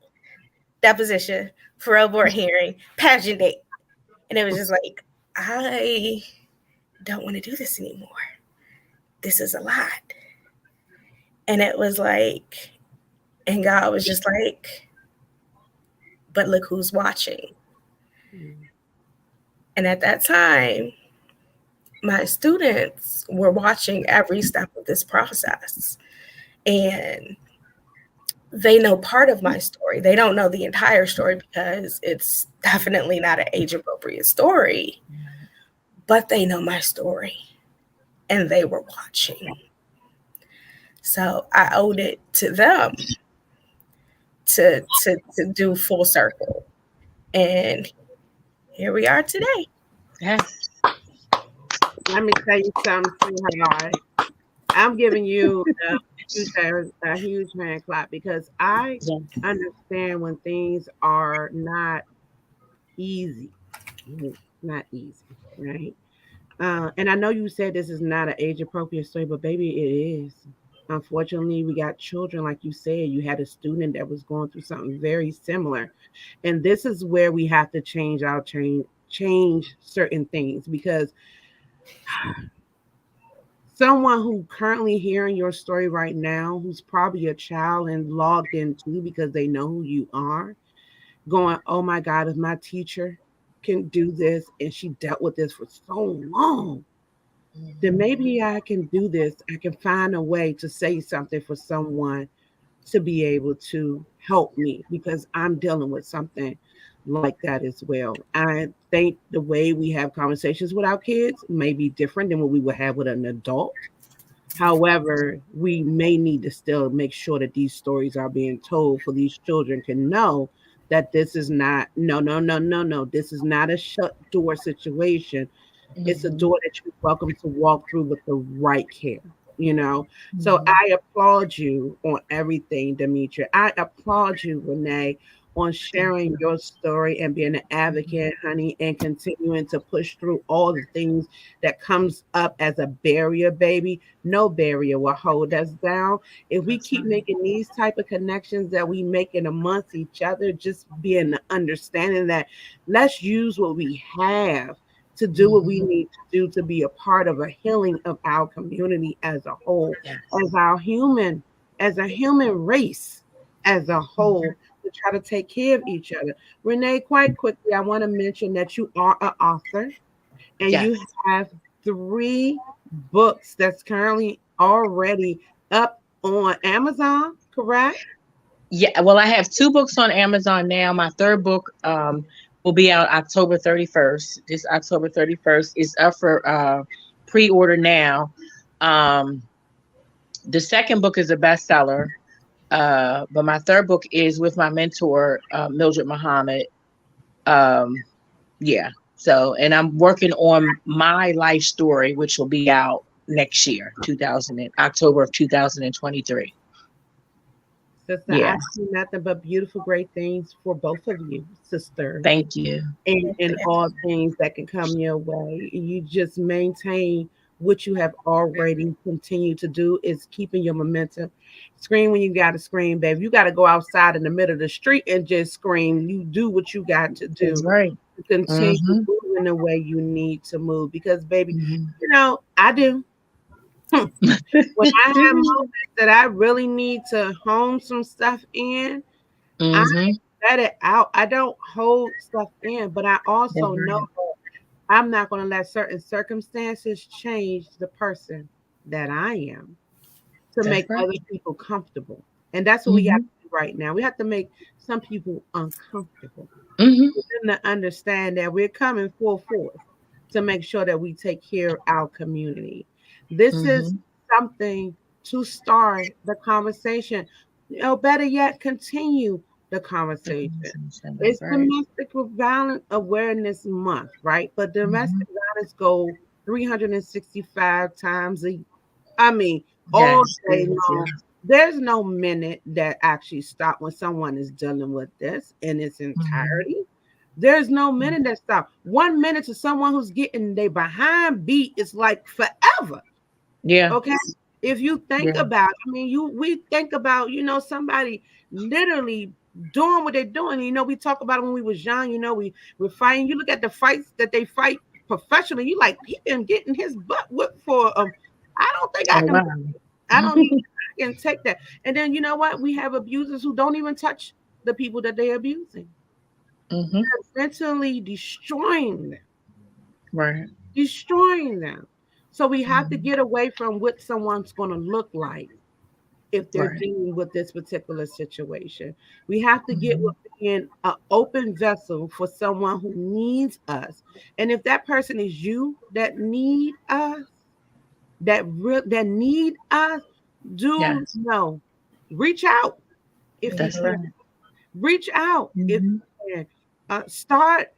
deposition, parole board hearing, pageant date. And it was just like, I don't want to do this anymore. This is a lot. And it was like, and God was just like, but look who's watching. And at that time, my students were watching every step of this process. And they know part of my story. They don't know the entire story because it's definitely not an age appropriate story. But they know my story. And they were watching. So I owed it to them to do full circle. And here we are today. Yes. Let me tell you something, sweetheart. I'm giving you a huge hand clap because I understand when things are not easy. Not easy, right? And I know you said this is not an age appropriate story, but baby, it is. Unfortunately, we got children, like you said, you had a student that was going through something very similar. And this is where we have to change certain things because someone who currently hearing your story right now, who's probably a child and logged in too because they know who you are, going, oh my God, if my teacher can do this and she dealt with this for so long, then maybe I can do this. I can find a way to say something for someone to be able to help me because I'm dealing with something like that as well. I think the way we have conversations with our kids may be different than what we would have with an adult. However, we may need to still make sure that these stories are being told for these children can know that this is not, no, no, no, no, no. This is not a shut door situation. It's a Mhm. door that you're welcome to walk through with the right care, you know. So Mhm. I applaud you on everything, Demetria. I applaud you, Renee, on Thank sharing you. your story and being an Mhm. advocate, honey, and continuing to push through all the things that comes up as a barrier, baby. No barrier will hold us down. If we That's keep right. making these type of connections that we making amongst each other, just being the understanding that let's use what we have to do what we Mhm. need to do to be a part of a healing of our community as a whole, Yes. as our human, as a human race as a whole, Mhm. to try to take care of each other. Renee, quite quickly, I want to mention that you are an author and you Yes. have 3 books that's currently already up on Amazon, correct? Yeah, well, I have two books on Amazon now. My third book will be out October 31st. This October 31st is up for pre-order now. Um, the second book is a bestseller, but my third book is with my mentor, Mildred Muhammad. Um, yeah. So, and I'm working on my life story, which will be out next year, 2000 October of 2023. Sister, I Yeah. see nothing but beautiful, great things for both of you, sisters. Thank you. And all things that can come your way. You just maintain what you have already continued to do is keeping your momentum. Scream when you got to scream, babe. You got to go outside in the middle of the street and just scream. You do what you got to That's do right. to continue Mm-hmm. moving the way you need to move. Because, baby, Mm-hmm. I do. When I have moments that I really need to hone some stuff in, I Mm-hmm. let it out. I don't hold stuff in, but I That's also know right. I'm not going to let certain circumstances change the person that I am to That's make right. other people comfortable. And that's what we have Mm-hmm. to do right now. We have to make some people uncomfortable Mm-hmm. for them to understand that we're coming full force to make sure that we take care of our community. This is Mm-hmm. something to start the conversation. Better yet, continue the The conversation. conversation. It's That's right. Domestic Violence Awareness Month, right? But Mm-hmm. domestic violence go 365 times a I mean, all Yes. day Yes. long. Yes. There's no minute that actually stop when someone is dealing with this in its Mm-hmm. entirety. There's no minute that stop. 1 minute to someone who's getting they behind beat is like forever. Yeah. Okay. If you think Yeah. about, we think about, somebody literally doing what they're doing. We talk about it when we was young. We're fighting. You look at the fights that they fight professionally. You like he been getting his butt whipped for. I don't think I Oh can. wow. I don't even think I can take that. And then you know what? We have abusers who don't even touch the people that they're abusing. Mm-hmm. They're mentally Right. destroying them. So we have to Mm-hmm. get away from what someone's going to look like if they're Right. dealing with this particular situation. We have to get Mm-hmm. with being an open vessel for someone who needs us. And if that person is you that need us, that need us, do Yes. know. Reach out if you That's can. right. Reach out if Mm-hmm. you can. Start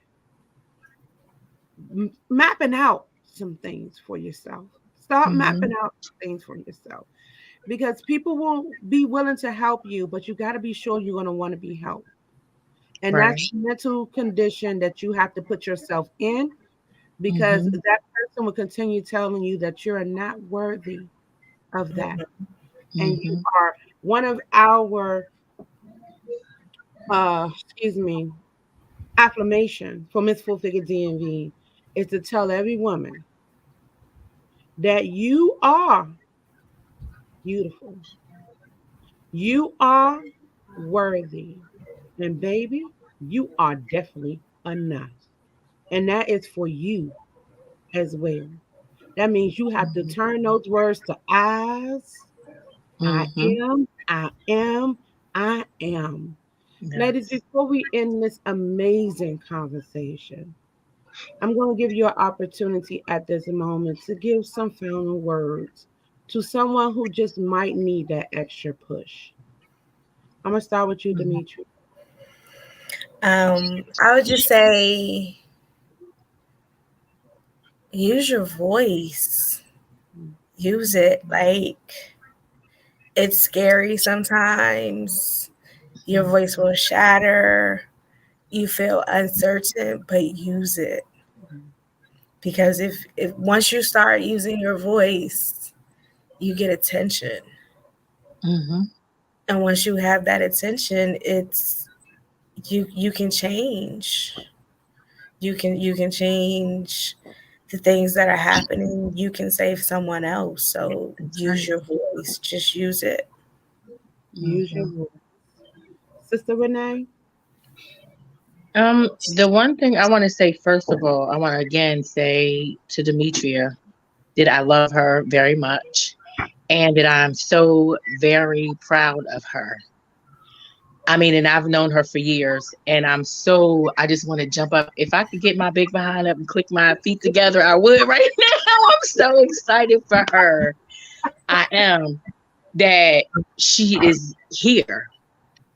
mapping out some things for yourself. Start Mm-hmm. mapping out things for yourself because people will be willing to help you, but you got to be sure you're going to want to be helped. And that's Right. the mental condition that you have to put yourself in because Mm-hmm. that person will continue telling you that you're not worthy of that. And you Mm-hmm. are one of our, excuse me, affirmation for Miss Full Figure DMV is to tell every woman that you are beautiful. You are worthy. And baby, you are definitely enough. And that is for you as well. That means you have to turn those words to eyes. I Mm-hmm. am, I am, I am. Ladies, Yes. before we end this amazing conversation, I'm going to give you an opportunity at this moment to give some final words to someone who just might need that extra push. I'm going to start with you, Mm-hmm. Dimitri. I would just say use your voice. Use it. Like, it's scary sometimes. Your voice will shatter. You feel uncertain, but use it. Because if once you start using your voice, you get attention. Mm-hmm. And once you have that attention, it's you can change. You can change the things that are happening. You can save someone else. So That's use right. your voice. Just use it. Use your Mm-hmm. voice. Sister Renee? The one thing I want to say, first of all, I want to again say to Demetria that I love her very much and that I'm so very proud of her. I mean, and I've known her for years, and I just want to jump up. If I could get my big behind up and click my feet together, I would right now. I'm so excited for her. I am that she is here.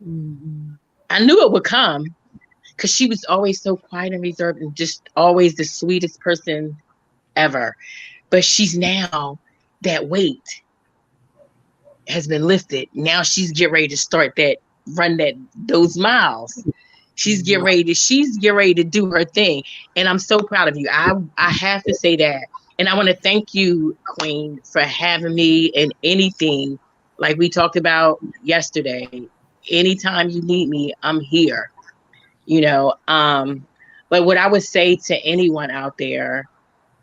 Mm-hmm. I knew it would come because she was always so quiet and reserved and just always the sweetest person ever. But she's now that weight has been lifted. Now she's getting ready to start that run that those miles. She's getting ready to do her thing. And I'm so proud of you. I have to say that. And I want to thank you, Queen, for having me in anything like we talked about yesterday. Anytime you need me, I'm here. You know, but what I would say to anyone out there,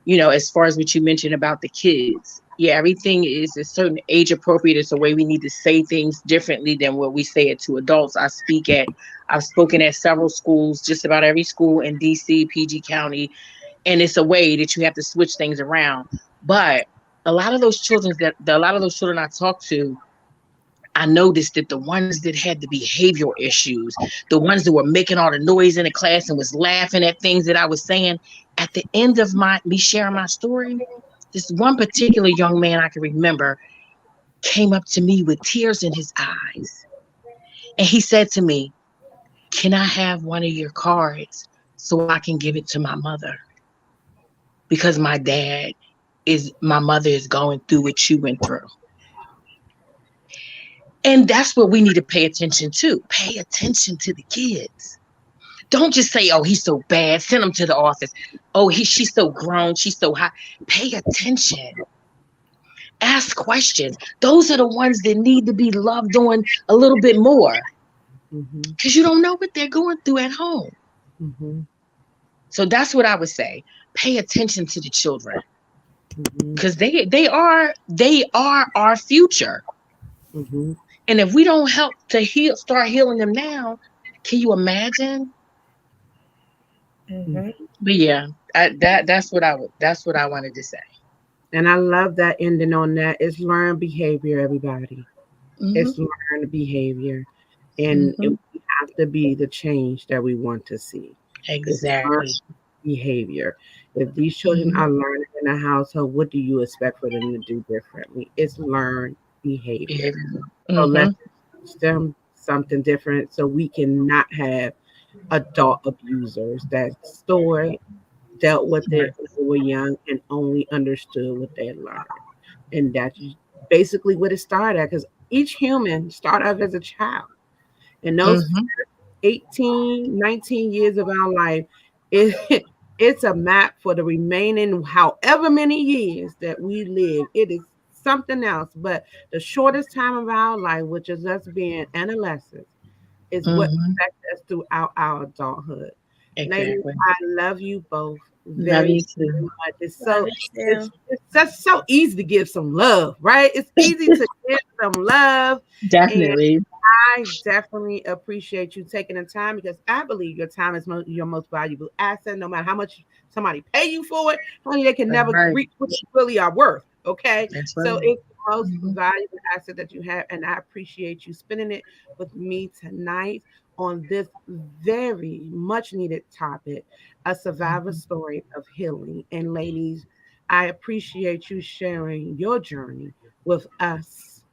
as far as what you mentioned about the kids, yeah, everything is a certain age appropriate. It's a way we need to say things differently than what we say it to adults. I've spoken at several schools, just about every school in DC, PG County, and it's a way that you have to switch things around. But a lot of those children I talk to, I noticed that the ones that had the behavioral issues, the ones that were making all the noise in the class and was laughing at things that I was saying, at the end of my me sharing my story, this one particular young man I can remember came up to me with tears in his eyes. And he said to me, "Can I have one of your cards so I can give it to my mother? Because my mother is going through what you went through." And that's what we need to pay attention to. Pay attention to the kids. Don't just say, "Oh, he's so bad." Send him to the office. "Oh, she's so grown. She's so hot." Pay attention. Ask questions. Those are the ones that need to be loved on a little bit more Mm-hmm. because you don't know what they're going through at home. Mm-hmm. So that's what I would say. Pay attention to the children Mm-hmm. because they are our future. Mm-hmm. And if we don't help to start healing them now, can you imagine? Hmm. But yeah, that's what I wanted to say. And I love that ending on that. It's learned behavior, everybody. Hmm. It's learned behavior. And Hmm. we have to be the change that we want to see. It's learned Exactly. behavior. If these children Hmm. are learning in a household, what do you expect for them to do differently? It's learned behavior. Behavior. So Hmm. let's teach them something different so we can not have adult abusers that stored, dealt with it when they were young, and only understood what they learned. And that's basically what it started at, because each human started off as a child. And those Hmm. 18, 19 years of our life, it, it's a map for the remaining however many years that we live. It is something else. But the shortest time of our life, which is us being adolescents, is what Hmm. affects us throughout our adulthood. Ladies, Exactly. I love you both Love very, you too. very much. Love it too. It's just so easy to give some love, right? It's easy to give some love. And Definitely. I definitely appreciate you taking the time, because I believe your time is your most valuable asset. No matter how much somebody pay you for it, honey, they can That's never right. reach what you really are worth. Okay, That's so right. it's the most Hmm. valuable asset that you have, and I appreciate you spending it with me tonight on this very much needed topic, a survivor Hmm. story of healing. And ladies, I appreciate you sharing your journey with us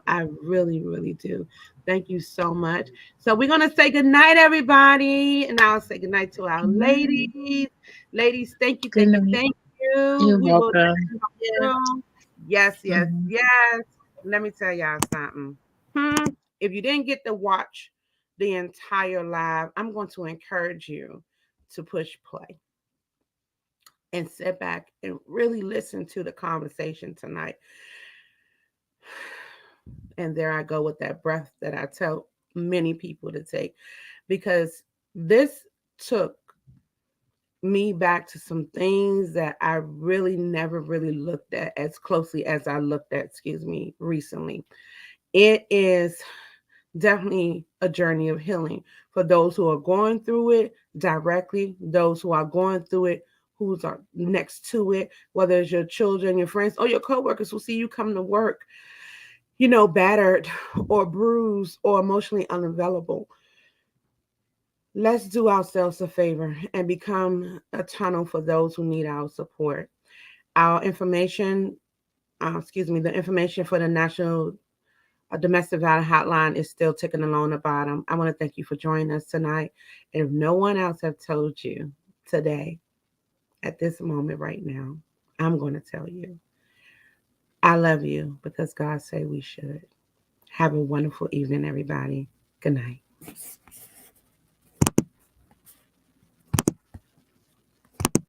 I really, really do. Thank you so much. So we're gonna say good night, everybody, and I'll say good night to our Good night. ladies. Ladies, thank you, Good thank you, night. thank you. You're We will welcome. Yeah. soon. Yes, yes, Mhm. yes. Let me tell y'all something. If you didn't get to watch the entire live, I'm going to encourage you to push play and sit back and really listen to the conversation tonight. And there I go with that breath that I tell many people to take, because this took me back to some things that I really never really looked at as closely as I looked at, recently. It is definitely a journey of healing for those who are going through it directly, those who are going through it, who's are next to it, whether it's your children, your friends, or your coworkers who see you come to work, battered or bruised or emotionally unavailable. Let's do ourselves a favor and become a tunnel for those who need our support. Our information, the information for the National Domestic Violence Hotline is still ticking along the bottom. I want to thank you for joining us tonight. And if no one else have told you today, at this moment right now, I'm going to tell you, I love you because God said we should. Have a wonderful evening, everybody. Good night.